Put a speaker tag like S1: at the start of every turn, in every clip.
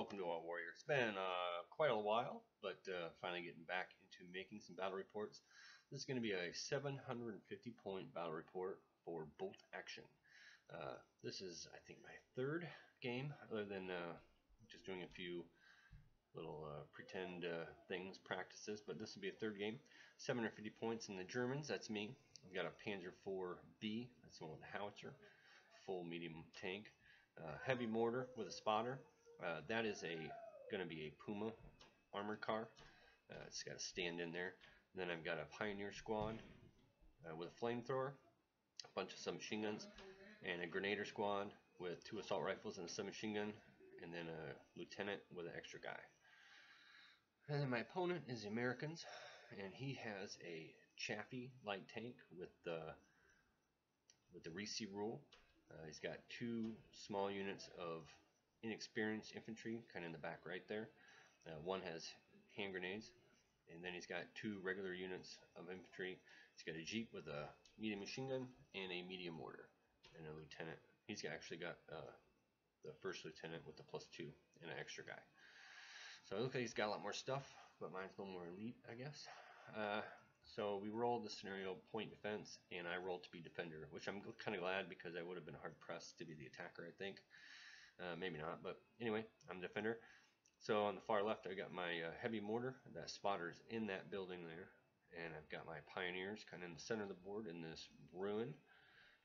S1: welcome to All Warrior. It's been quite a while, but finally getting back into making some battle reports. This is going to be a 750 point battle report for Bolt Action. This is, I think, my third game, other than just doing a few little pretend things, practices, but this will be a third game. 750 points in the Germans, that's me. I've got a Panzer IV-B, that's the one with the howitzer, full medium tank. Heavy mortar with a spotter. That is going to be a Puma armored car. It's got a stand in there. Then I've got a Pioneer squad with a flamethrower, a bunch of submachine guns, and a Grenadier squad with 2 assault rifles and a submachine gun, and then a lieutenant with an extra guy. And then my opponent is the Americans, and he has a Chaffee light tank with the Reese rule. He's got 2 small units of inexperienced infantry, kind of in the back right there. One has hand grenades, and then he's got 2 regular units of infantry. He's got a Jeep with a medium machine gun and a medium mortar, and a lieutenant. He's actually got the first lieutenant with the +2 and an extra guy. So it looks like he's got a lot more stuff, but mine's a little more elite, I guess. So we rolled the scenario point defense, and I rolled to be defender, which I'm kind of glad because I would have been hard pressed to be the attacker, I think. Maybe not, but anyway, I'm defender. So on the far left, I got my heavy mortar. That spotter's in that building there, and I've got my pioneers kind of in the center of the board in this ruin.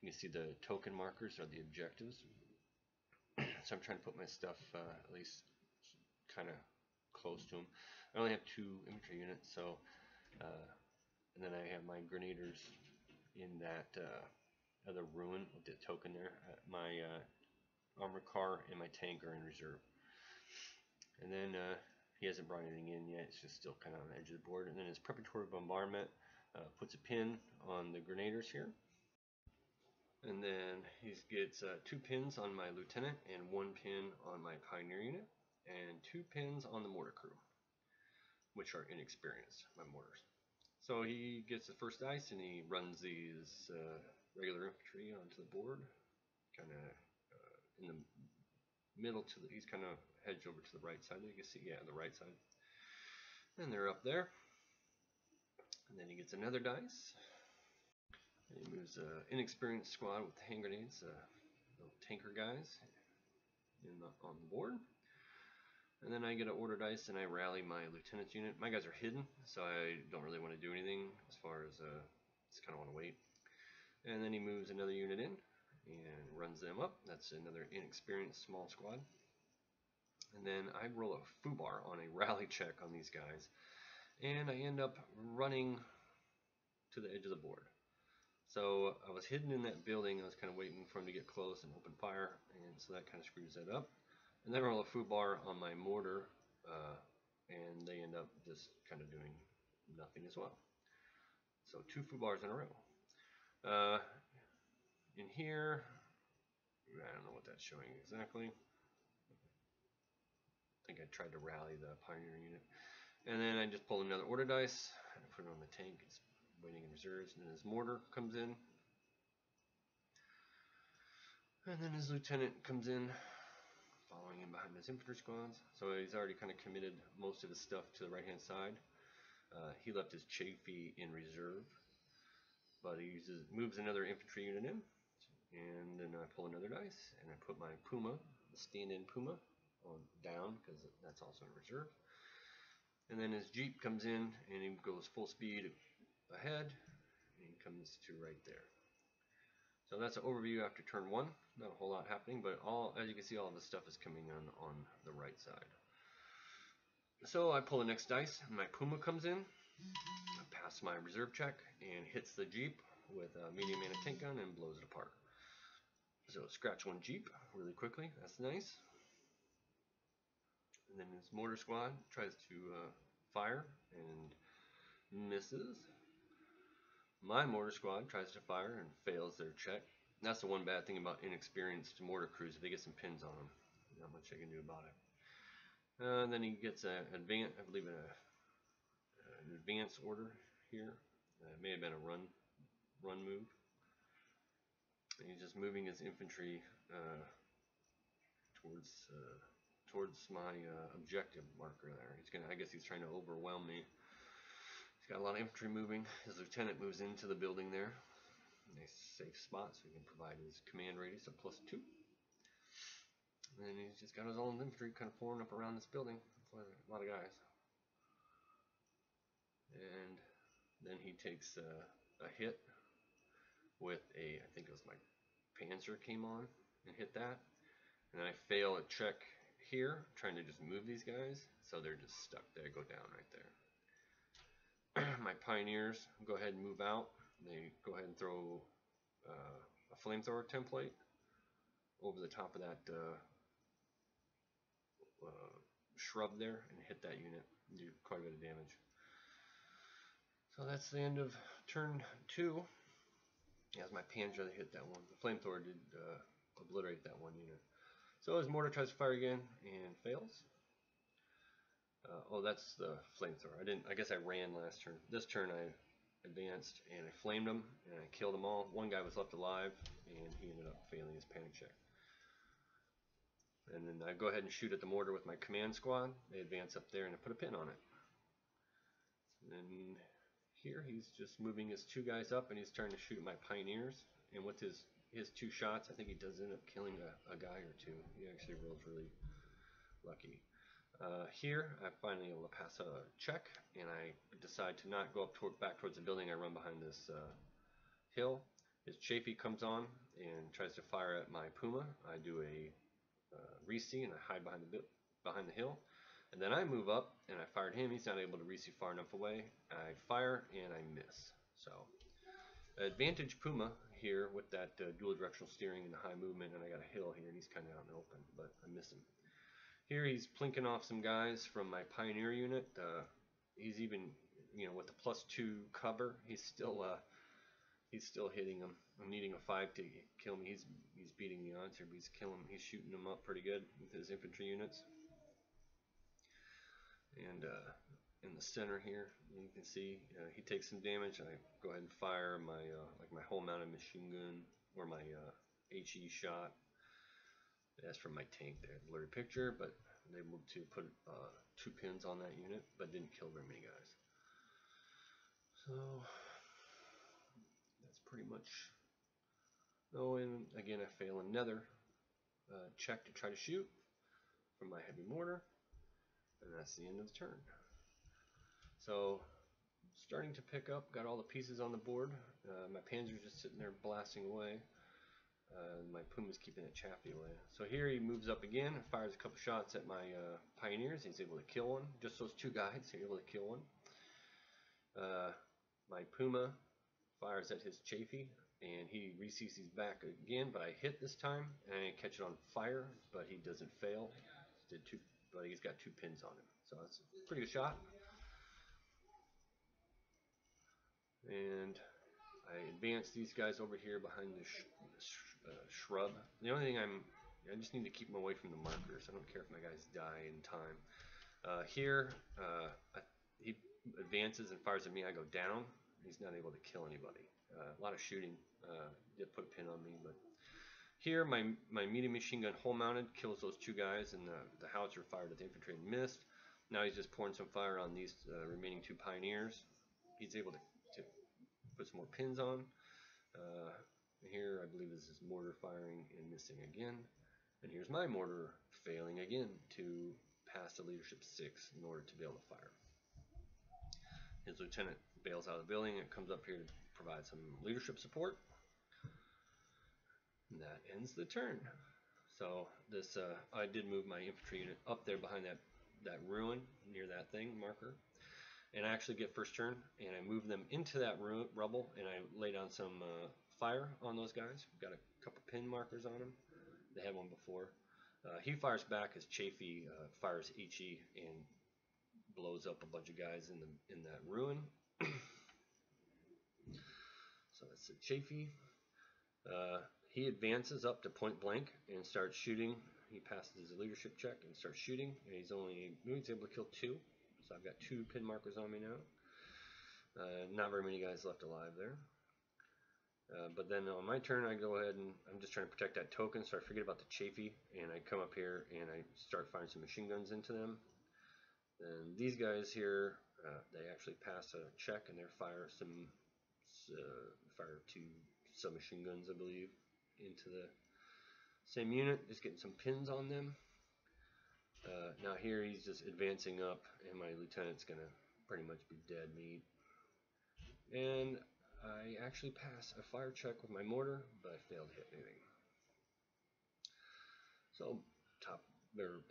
S1: You can see the token markers are the objectives. So I'm trying to put my stuff at least kind of close to them. I only have 2 infantry units, so and then I have my grenadiers in that other ruin with the token there. My armored car and my tank are in reserve. And then he hasn't brought anything in yet. It's just still kind of on the edge of the board. And then his preparatory bombardment puts a pin on the grenadiers here. And then he gets 2 pins on my lieutenant and 1 pin on my pioneer unit, and 2 pins on the mortar crew, which are inexperienced, my mortars. So he gets the first dice and he runs these regular infantry onto the board, kind of in the middle to the, he's kind of hedged over to the right side. You can see, yeah, the right side. And they're up there. And then he gets another dice. And he moves an inexperienced squad with hand grenades, little tanker guys, on the board. And then I get an order dice and I rally my lieutenant's unit. My guys are hidden, so I don't really want to do anything as far as just kind of want to wait. And then he moves another unit in and runs them up. That's another inexperienced small squad. And then I roll a foobar on a rally check on these guys, and I end up running to the edge of the board. So I was hidden in that building. I was kind of waiting for him to get close and open fire, and so that kind of screws that up. And then I roll a foobar on my mortar, and they end up just kind of doing nothing as well. So 2 foobars in a row. In here, I don't know what that's showing exactly. I think I tried to rally the pioneer unit. And then I just pull another order dice, and put it on the tank. It's waiting in reserves, and then his mortar comes in. And then his lieutenant comes in, following in behind his infantry squads. So he's already kind of committed most of his stuff to the right-hand side. He left his Chaffee in reserve, but he moves another infantry unit in. And then I pull another dice, and I put my Puma, the stand-in Puma, on down, because that's also in reserve. And then his Jeep comes in, and he goes full speed ahead, and he comes to right there. So that's an overview after turn 1. Not a whole lot happening, but as you can see, all of the stuff is coming on the right side. So I pull the next dice, and my Puma comes in, I pass my reserve check, and hits the Jeep with a medium anti-tank gun and blows it apart. So scratch 1 Jeep really quickly. That's nice. And then his mortar squad tries to fire and misses. My mortar squad tries to fire and fails their check. That's the one bad thing about inexperienced mortar crews. If they get some pins on them, not much I can do about it. Then he gets an advance, I believe, an advance order here. It may have been a run move. And he's just moving his infantry towards my objective marker there. He's gonna, I guess he's trying to overwhelm me. He's got a lot of infantry moving. His lieutenant moves into the building there. Nice safe spot so he can provide his command radius of +2. And he's just got his own infantry kind of pouring up around this building. A lot of guys. And then he takes a hit with a, I think it was my Panzer came on and hit that. And then I fail a check here, trying to just move these guys. So they're just stuck there, go down right there. My Pioneers go ahead and move out. They go ahead and throw a flamethrower template over the top of that shrub there and hit that unit. Do quite a bit of damage. So that's the end of turn 2. As my Panzer, they hit that one. The flamethrower did obliterate that one unit. So his mortar tries to fire again and fails. Oh, that's the flamethrower. I guess I ran last turn. This turn I advanced and I flamed them and I killed them all. One guy was left alive and he ended up failing his panic check. And then I go ahead and shoot at the mortar with my command squad. They advance up there and I put a pin on it. And here he's just moving his 2 guys up and he's trying to shoot at my Pioneers. And with his 2 shots, I think he does end up killing a guy or 2. He actually rolls really lucky. Here I'm finally able to pass a check and I decide to not go up back towards the building. I run behind this hill. His Chafee comes on and tries to fire at my Puma. I do a recce and I hide behind the hill. And then I move up and I fired him. He's not able to recce far enough away. I fire and I miss. So advantage Puma here with that dual directional steering and the high movement, and I got a hill here and he's kind of out in the open, but I miss him. Here he's plinking off some guys from my Pioneer unit. He's even, with the +2 cover, he's still hitting them. I'm needing a 5 to kill me. He's beating the odds here, but he's shooting them up pretty good with his infantry units. And in the center here, you can see he takes some damage. I go ahead and fire my my whole mounted machine gun or my HE shot. That's from my tank there, blurry picture, but I'm able to put 2 pins on that unit, but didn't kill very many guys. So that's pretty much. Oh, and again I fail another check to try to shoot from my heavy mortar, and that's the end of the turn. So starting to pick up, got all the pieces on the board. My Panzer's just sitting there blasting away. My Puma's keeping it Chafee away. So here he moves up again, fires a couple shots at my Pioneers. He's able to kill one. Just those 2 guys, he's able to kill one. My Puma fires at his Chafee, and he recce's back again, but I hit this time, and I catch it on fire, but he doesn't fail. But he's got 2 pins on him, so that's a pretty good shot. And I advance these guys over here behind the shrub. The only thing I just need to keep them away from the markers. I don't care if my guys die in time. Here, he advances and fires at me. I go down. He's not able to kill anybody. A lot of shooting. Did put a pin on me, but here my medium machine gun hole mounted kills those 2 guys, and the howitzer fired at the infantry and missed. Now he's just pouring some fire on these remaining 2 Pioneers. He's able to put some more pins on. Here I believe this is mortar firing and missing again. And here's my mortar failing again to pass to leadership 6 in order to be able to fire. His lieutenant bails out of the building and comes up here to provide some leadership support. And that ends the turn. So this I did move my infantry unit up there behind that ruin near that thing marker. And I actually get first turn, and I move them into that rubble, and I lay down some fire on those guys. Got a couple pin markers on them. They had one before. He fires back as Chafee fires HE and blows up a bunch of guys in that ruin. So that's the Chafee. He advances up to point blank and starts shooting. He passes his leadership check and starts shooting, and he's able to kill 2. So I've got 2 pin markers on me now. Not very many guys left alive there. But then on my turn, I go ahead and I'm just trying to protect that token, so I forget about the Chafee, and I come up here and I start firing some machine guns into them. And these guys here, they actually pass a check and they fire two submachine guns, I believe, into the same unit, just getting some pins on them. Now here he's just advancing up, and my lieutenant's gonna pretty much be dead meat. And I actually pass a fire check with my mortar, but I failed to hit anything. So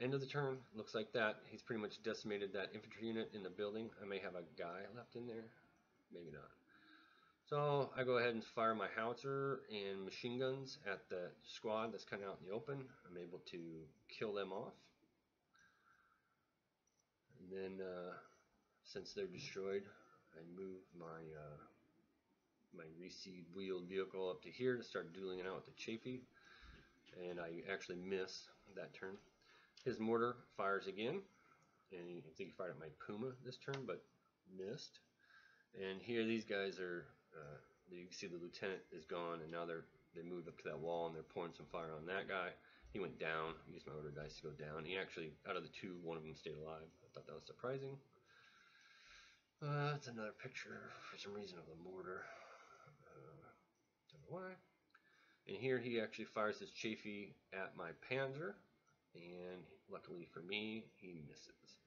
S1: end of the turn, looks like that. He's pretty much decimated that infantry unit in the building. I may have a guy left in there, maybe not. So I go ahead and fire my howitzer and machine guns at the squad that's kind of out in the open. I'm able to kill them off. And then since they're destroyed, I move my reseed wheeled vehicle up to here to start dueling it out with the Chafee. And I actually miss that turn. His mortar fires again, and I think he fired at my Puma this turn, but missed. And here these guys are, you can see the lieutenant is gone, and now they moved up to that wall and they're pouring some fire on that guy. He went down. I used my order dice to go down. He actually, out of the two, one of them stayed alive. I thought that was surprising. That's another picture for some reason of the mortar. Don't know why. And here he actually fires his Chafee at my Panzer, and luckily for me, he misses.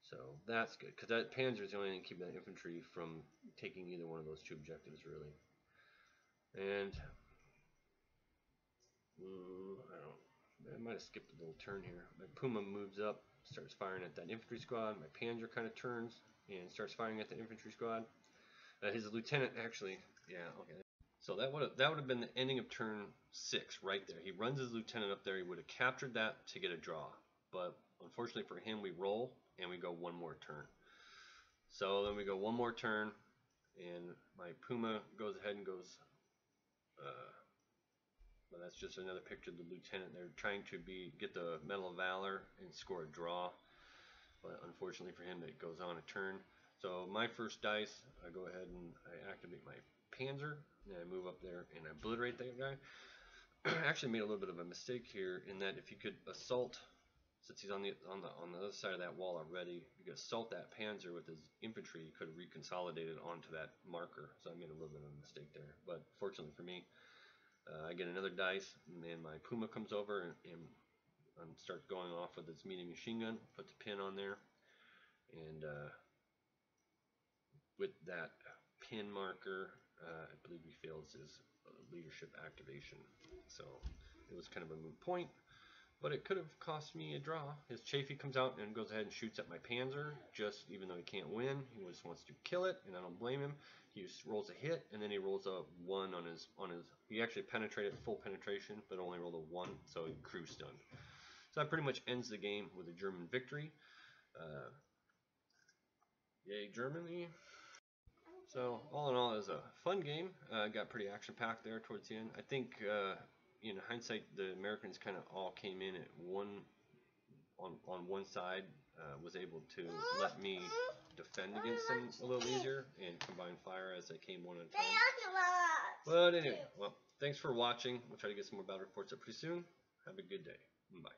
S1: So that's good, because that Panzer is the only thing keeping that infantry from taking either one of those two objectives, really. And I might have skipped a little turn here. My Puma moves up, starts firing at that infantry squad. My Panzer kind of turns and starts firing at the infantry squad. His lieutenant actually, yeah, okay. So that would have been the ending of turn 6 right there. He runs his lieutenant up there. He would have captured that to get a draw, but unfortunately for him, we roll and we go one more turn. So then we go one more turn, and my Puma goes ahead and goes. But that's just another picture of the lieutenant. They're trying to get the Medal of Valor and score a draw, but unfortunately for him, it goes on a turn. So my first dice, I go ahead and I activate my Panzer, and I move up there and I obliterate that guy. I actually made a little bit of a mistake here in that if you could assault, since he's on the other side of that wall already, you could assault that Panzer with his infantry. You could have reconsolidated onto that marker. So I made a little bit of a mistake there, but fortunately for me, I get another dice, and then my Puma comes over and starts going off with its medium machine gun, puts a pin on there, and with that pin marker, I believe he fails his leadership activation. So it was kind of a moot point, but it could have cost me a draw. His Chafee comes out and goes ahead and shoots at my Panzer, just even though he can't win, he just wants to kill it, and I don't blame him. He just rolls a hit, and then he rolls a 1 on his. He actually penetrated full penetration, but only rolled a 1, so he crew stunned. So that pretty much ends the game with a German victory. Yay, Germany! So all in all, it was a fun game. Got pretty action-packed there towards the end. I think, in hindsight, the Americans kind of all came in at on one side, was able to let me defend against them a little easier and combine fire as they came one at a time. But anyway, well, thanks for watching. We'll try to get some more battle reports up pretty soon. Have a good day. Bye.